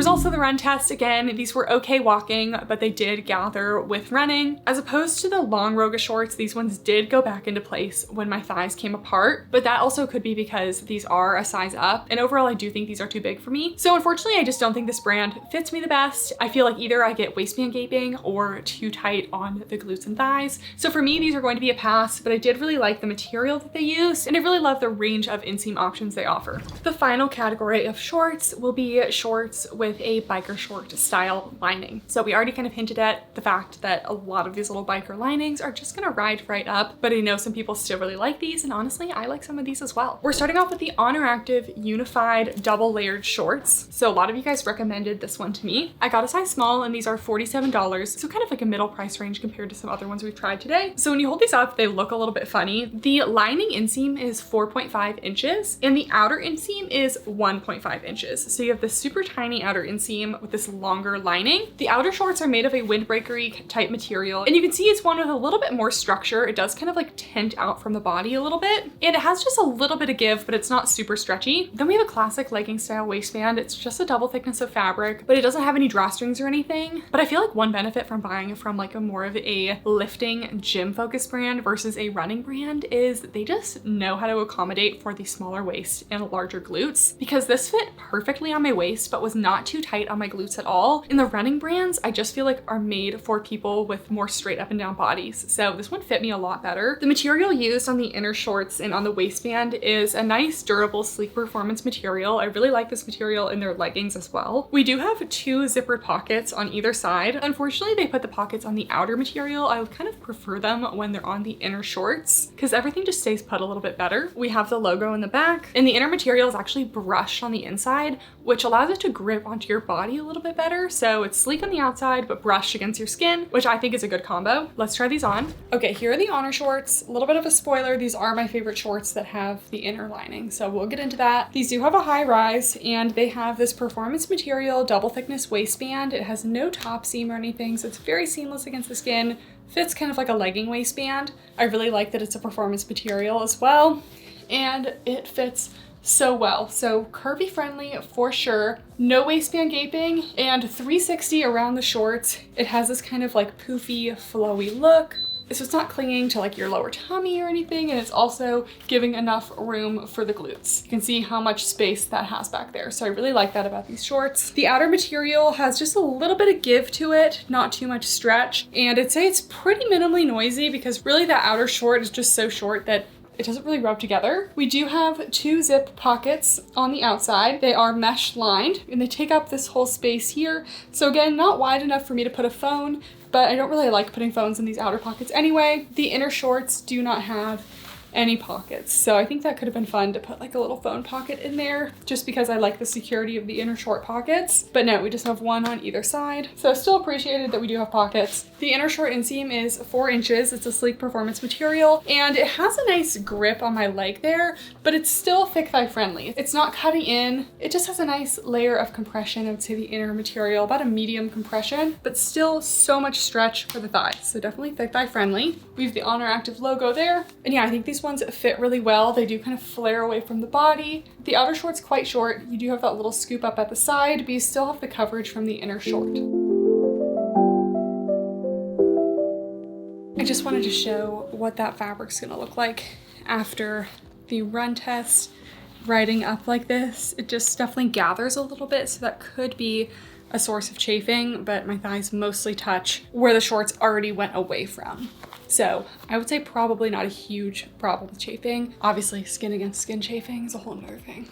Results of the run test, again, these were okay walking, but they did gather with running. As opposed to the long Roga shorts, these ones did go back into place when my thighs came apart, but that also could be because these are a size up, and overall I do think these are too big for me. So unfortunately, I just don't think this brand fits me the best. I feel like either I get waistband gaping or too tight on the glutes and thighs. So for me, these are going to be a pass, but I did really like the material that they used, and I really love the range of inseam options they offer. The final category of shorts will be shorts with a biker short style lining. So we already kind of hinted at the fact that a lot of these little biker linings are just gonna ride right up, but I know some people still really like these, and honestly, I like some of these as well. We're starting off with the Oner Active Unified double layered shorts. So a lot of you guys recommended this one to me. I got a size small and these are $47, so kind of like a middle price range compared to some other ones we've tried today. So when you hold these up, they look a little bit funny. The lining inseam is 4.5 inches and the outer inseam is 1.5 inches. So you have this super tiny outer inseam with this longer lining. The outer shorts are made of a windbreakery type material, and you can see it's one with a little bit more structure. It does kind of like tend out from the body a little bit, and it has just a little bit of give, but it's not super stretchy. Then we have a classic legging style waistband. It's just a double thickness of fabric, but it doesn't have any drawstrings or anything. But I feel like one benefit from buying from like a more of a lifting gym focused brand versus a running brand is they just know how to accommodate for the smaller waist and larger glutes, because this fit perfectly on my waist, but was not too too tight on my glutes at all. And the running brands, I just feel like are made for people with more straight up and down bodies. So this one fit me a lot better. The material used on the inner shorts and on the waistband is a nice, durable, sleek performance material. I really like this material in their leggings as well. We do have 2 zippered pockets on either side. Unfortunately, they put the pockets on the outer material. I would kind of prefer them when they're on the inner shorts because everything just stays put a little bit better. We have the logo in the back, and the inner material is actually brushed on the inside, which allows it to grip onto your body a little bit better. So it's sleek on the outside, but brushed against your skin, which I think is a good combo. Let's try these on. Okay, here are the Oner shorts. A little bit of a spoiler. These are my favorite shorts that have the inner lining. So we'll get into that. These do have a high rise, and they have this performance material, double thickness waistband. It has no top seam or anything, so it's very seamless against the skin. Fits kind of like a legging waistband. I really like that it's a performance material as well, and it fits so well. So curvy friendly for sure. No waistband gaping, and 360 around the shorts. It has this kind of like poofy, flowy look. So it's not clinging to like your lower tummy or anything, and it's also giving enough room for the glutes. You can see how much space that has back there. So I really like that about these shorts. The outer material has just a little bit of give to it, not too much stretch. And I'd say it's pretty minimally noisy because really that outer short is just so short that it doesn't really rub together. We do have 2 zip pockets on the outside. They are mesh lined and they take up this whole space here. So again, not wide enough for me to put a phone, but I don't really like putting phones in these outer pockets anyway. The inner shorts do not have any pockets. So I think that could have been fun to put like a little phone pocket in there just because I like the security of the inner short pockets. But no, we just have 1 on either side. So still appreciated that we do have pockets. The inner short inseam is 4 inches. It's a sleek performance material and it has a nice grip on my leg there, but it's still thick thigh friendly. It's not cutting in. It just has a nice layer of compression. I would say the inner material, about a medium compression, but still so much stretch for the thighs. So definitely thick thigh friendly. We have the Oner Active logo there. And yeah, I think these ones fit really well. They do kind of flare away from the body. The outer short's quite short. You do have that little scoop up at the side, but you still have the coverage from the inner short. I just wanted to show what that fabric's gonna look like after the run test. Riding up like this, it just definitely gathers a little bit, so that could be a source of chafing, but my thighs mostly touch where the shorts already went away from. So I would say probably not a huge problem with chafing. Obviously, skin against skin chafing is a whole nother thing.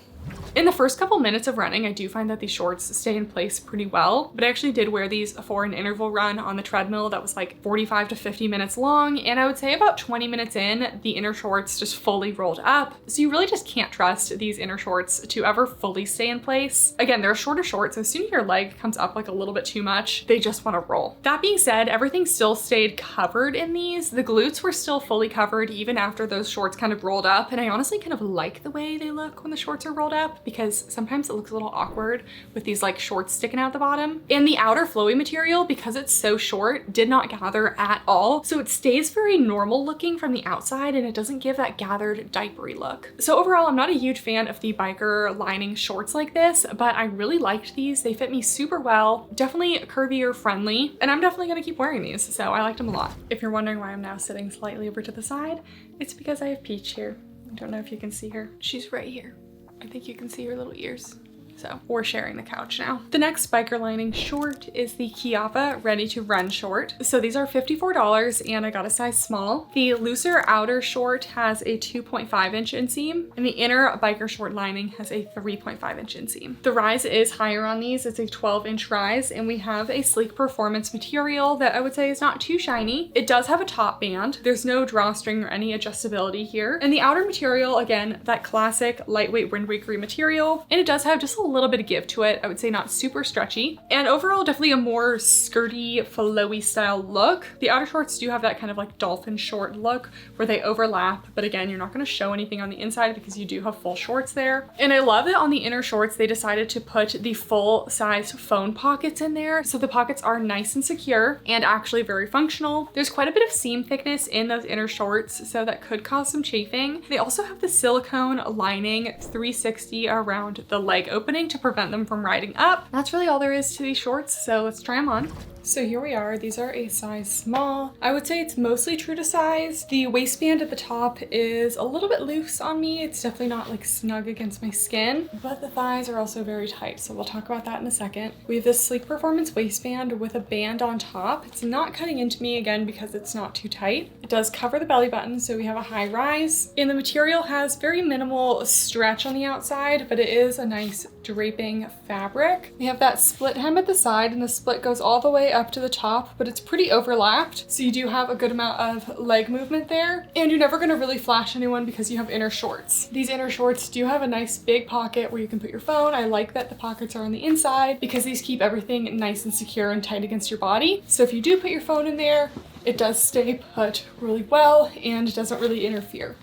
In the first couple minutes of running, I do find that these shorts stay in place pretty well, but I actually did wear these for an interval run on the treadmill that was like 45 to 50 minutes long, and I would say about 20 minutes in, the inner shorts just fully rolled up. So you really just can't trust these inner shorts to ever fully stay in place. Again, they're shorter shorts, so as soon as your leg comes up like a little bit too much, they just want to roll. That being said, everything still stayed covered in these. The glutes were still fully covered even after those shorts kind of rolled up, and I honestly kind of like the way they look when the shorts are rolled up, because sometimes it looks a little awkward with these like shorts sticking out the bottom. And the outer flowy material, because it's so short, did not gather at all. So it stays very normal looking from the outside and it doesn't give that gathered diapery look. So overall, I'm not a huge fan of the biker lining shorts like this, but I really liked these. They fit me super well, definitely curvier friendly, and I'm definitely gonna keep wearing these. So I liked them a lot. If you're wondering why I'm now sitting slightly over to the side, it's because I have Peach here. I don't know if you can see her. She's right here. I think you can see her little ears. So we're sharing the couch now. The next biker lining short is the Kiava Ready to Run short. So these are $54 and I got a size small. The looser outer short has a 2.5 inch inseam and the inner biker short lining has a 3.5 inch inseam. The rise is higher on these. It's a 12-inch rise and we have a sleek performance material that I would say is not too shiny. It does have a top band. There's no drawstring or any adjustability here. And the outer material, again, that classic lightweight windbreakery material. And it does have just a little bit of give to it. I would say not super stretchy. And overall, definitely a more skirty, flowy style look. The outer shorts do have that kind of like dolphin short look where they overlap. But again, you're not going to show anything on the inside because you do have full shorts there. And I love that on the inner shorts, they decided to put the full size phone pockets in there. So the pockets are nice and secure and actually very functional. There's quite a bit of seam thickness in those inner shorts, so that could cause some chafing. They also have the silicone lining 360 around the leg opening. running to prevent them from riding up. That's really all there is to these shorts, so let's try them on. So here we are. These are a size small. I would say it's mostly true to size. The waistband at the top is a little bit loose on me. It's definitely not like snug against my skin, but the thighs are also very tight. So we'll talk about that in a second. We have this sleek performance waistband with a band on top. It's not cutting into me again because it's not too tight. It does cover the belly button, so we have a high rise, and the material has very minimal stretch on the outside, but it is a nice draping fabric. We have that split hem at the side, and the split goes all the way up to the top, but it's pretty overlapped, so you do have a good amount of leg movement there, and you're never going to really flash anyone because you have inner shorts. These inner shorts do have a nice big pocket where you can put your phone. I like that the pockets are on the inside because these keep everything nice and secure and tight against your body. So if you do put your phone in there, it does stay put really well and it doesn't really interfere.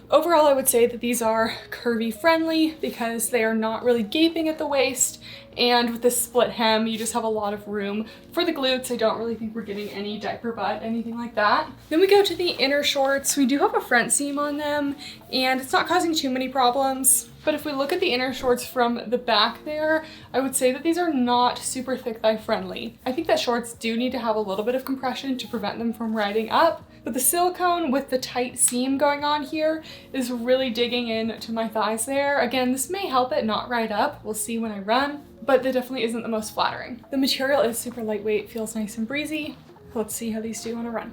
Overall, I would say that these are curvy friendly because they are not really gaping at the waist, and with this split hem, you just have a lot of room for the glutes. I don't really think we're getting any diaper butt, anything like that. Then we go to the inner shorts. We do have a front seam on them, and it's not causing too many problems. But if we look at the inner shorts from the back there, I would say that these are not super thick thigh friendly. I think that shorts do need to have a little bit of compression to prevent them from riding up. But the silicone with the tight seam going on here is really digging into my thighs there. Again, this may help it not ride up. We'll see when I run, but it definitely isn't the most flattering. The material is super lightweight, feels nice and breezy. Let's see how these do on a run.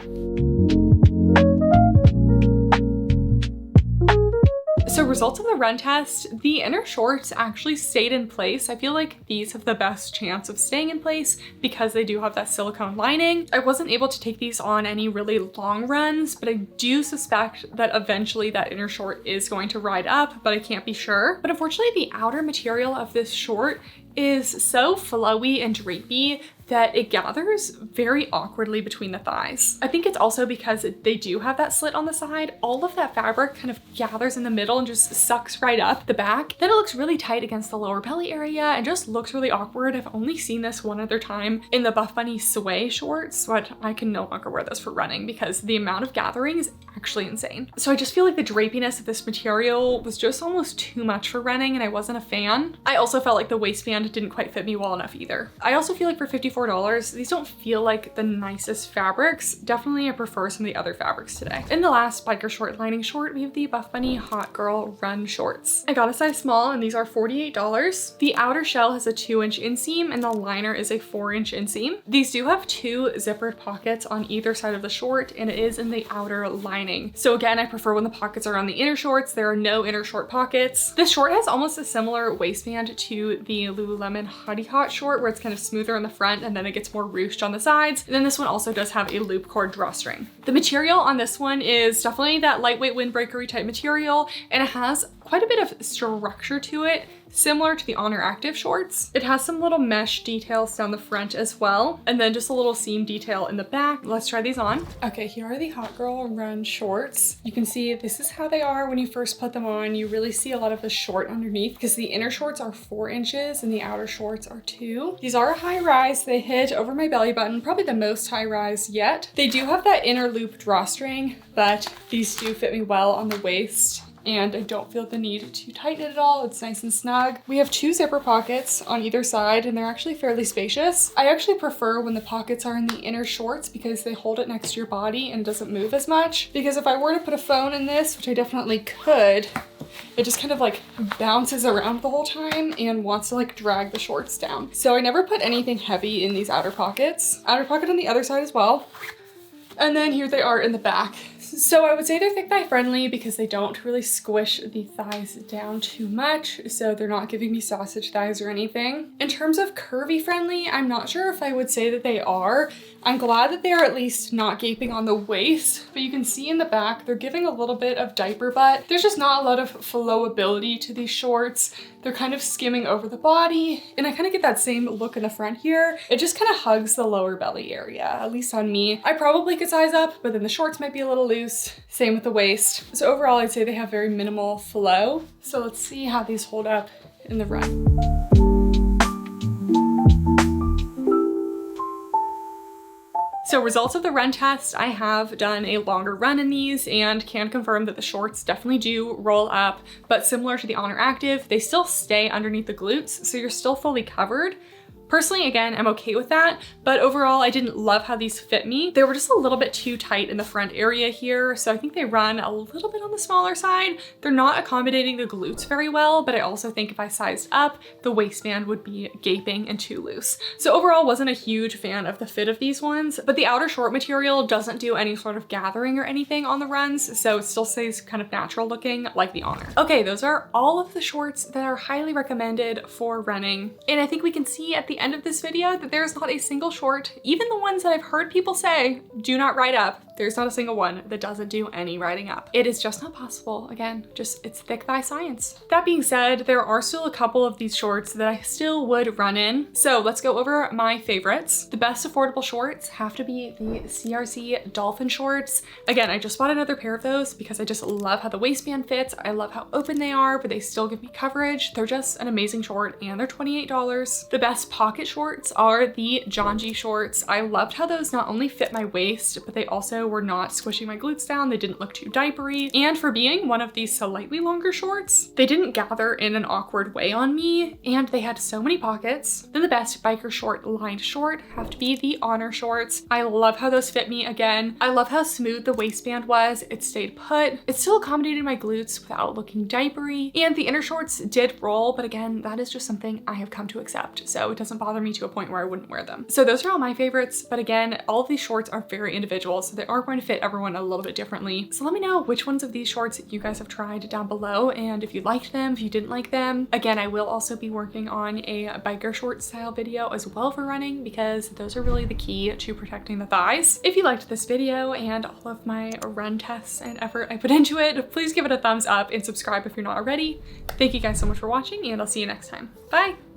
So results of the run test, the inner shorts actually stayed in place. I feel like these have the best chance of staying in place because they do have that silicone lining. I wasn't able to take these on any really long runs, but I do suspect that eventually that inner short is going to ride up, but I can't be sure. But unfortunately, the outer material of this short is so flowy and drapey that it gathers very awkwardly between the thighs. I think it's also because they do have that slit on the side. All of that fabric kind of gathers in the middle and just sucks right up the back. Then it looks really tight against the lower belly area and just looks really awkward. I've only seen this one other time in the Buffbunny sway shorts, but I can no longer wear those for running because the amount of gathering is actually insane. So I just feel like the drapiness of this material was just almost too much for running, and I wasn't a fan. I also felt like the waistband didn't quite fit me well enough either. I also feel like for $54, these don't feel like the nicest fabrics. Definitely I prefer some of the other fabrics today. In the last biker short lining short, we have the Buffbunny Hot Girl Run shorts. I got a size small and these are $48. The outer shell has a 2-inch inseam and the liner is a 4-inch inseam. These do have 2 zippered pockets on either side of the short, and it is in the outer lining. So again, I prefer when the pockets are on the inner shorts. There are no inner short pockets. This short has almost a similar waistband to the Lululemon Hotty Hot short, where it's kind of smoother in the front and then it gets more ruched on the sides. And then this one also does have a loop cord drawstring. The material on this one is definitely that lightweight windbreakery type material, and it has quite a bit of structure to it, similar to the Oner Active shorts. It has some little mesh details down the front as well, and then just a little seam detail in the back. Let's try these on. Okay, here are the Hot Girl Run shorts. You can see this is how they are when you first put them on. You really see a lot of the short underneath because the inner shorts are 4 inches and the outer shorts are 2. These are a high rise. They hit over my belly button, probably the most high rise yet. They do have that inner loop drawstring, but these do fit me well on the waist, and I don't feel the need to tighten it at all. It's nice and snug. We have 2 zipper pockets on either side, and they're actually fairly spacious. I actually prefer when the pockets are in the inner shorts because they hold it next to your body and it doesn't move as much. Because if I were to put a phone in this, which I definitely could, it just kind of like bounces around the whole time and wants to like drag the shorts down. So I never put anything heavy in these outer pockets. Outer pocket on the other side as well. And then here they are in the back. So I would say they're thick thigh friendly because they don't really squish the thighs down too much, so they're not giving me sausage thighs or anything. In terms of curvy friendly, I'm not sure if I would say that they are. I'm glad that they are at least not gaping on the waist, but you can see in the back they're giving a little bit of diaper butt. There's just not a lot of flowability to these shorts. They're kind of skimming over the body, and I kind of get that same look in the front here. It just kind of hugs the lower belly area, at least on me. I probably could size up, but then the shorts might be a little loose. Same with the waist. So overall, I'd say they have very minimal flow. So let's see how these hold up in the run. So results of the run test, I have done a longer run in these and can confirm that the shorts definitely do roll up, but similar to the Oner Active, they still stay underneath the glutes, so you're still fully covered. Personally, again, I'm okay with that, but overall, I didn't love how these fit me. They were just a little bit too tight in the front area here, so I think they run a little bit on the smaller side. They're not accommodating the glutes very well, but I also think if I sized up, the waistband would be gaping and too loose. So overall, wasn't a huge fan of the fit of these ones, but the outer short material doesn't do any sort of gathering or anything on the runs, so it still stays kind of natural looking like the Oner. Okay, those are all of the shorts that are highly recommended for running, and I think we can see at the end of this video that there's not a single short, even the ones that I've heard people say do not ride up, there's not a single one that doesn't do any riding up. It is just not possible. Again, just it's thick thigh science. That being said, there are still a couple of these shorts that I still would run in. So let's go over my favorites. The best affordable shorts have to be the CRC Dolphin shorts. Again, I just bought another pair of those because I just love how the waistband fits. I love how open they are, but they still give me coverage. They're just an amazing short and they're $28. The best pocket shorts are the Janji shorts. I loved how those not only fit my waist, but they also were not squishing my glutes down. They didn't look too diapery. And for being one of these slightly longer shorts, they didn't gather in an awkward way on me, and they had so many pockets. Then the best biker short lined short have to be the Oner shorts. I love how those fit me again. I love how smooth the waistband was. It stayed put. It still accommodated my glutes without looking diapery. And the inner shorts did roll, but again, that is just something I have come to accept. So it doesn't bother me to a point where I wouldn't wear them. So those are all my favorites, but again, all of these shorts are very individual, so they are going to fit everyone a little bit differently. So let me know which ones of these shorts you guys have tried down below, and if you liked them, if you didn't like them. Again, I will also be working on a biker short style video as well for running, because those are really the key to protecting the thighs. If you liked this video and all of my run tests and effort I put into it, please give it a thumbs up and subscribe if you're not already. Thank you guys so much for watching, and I'll see you next time. Bye!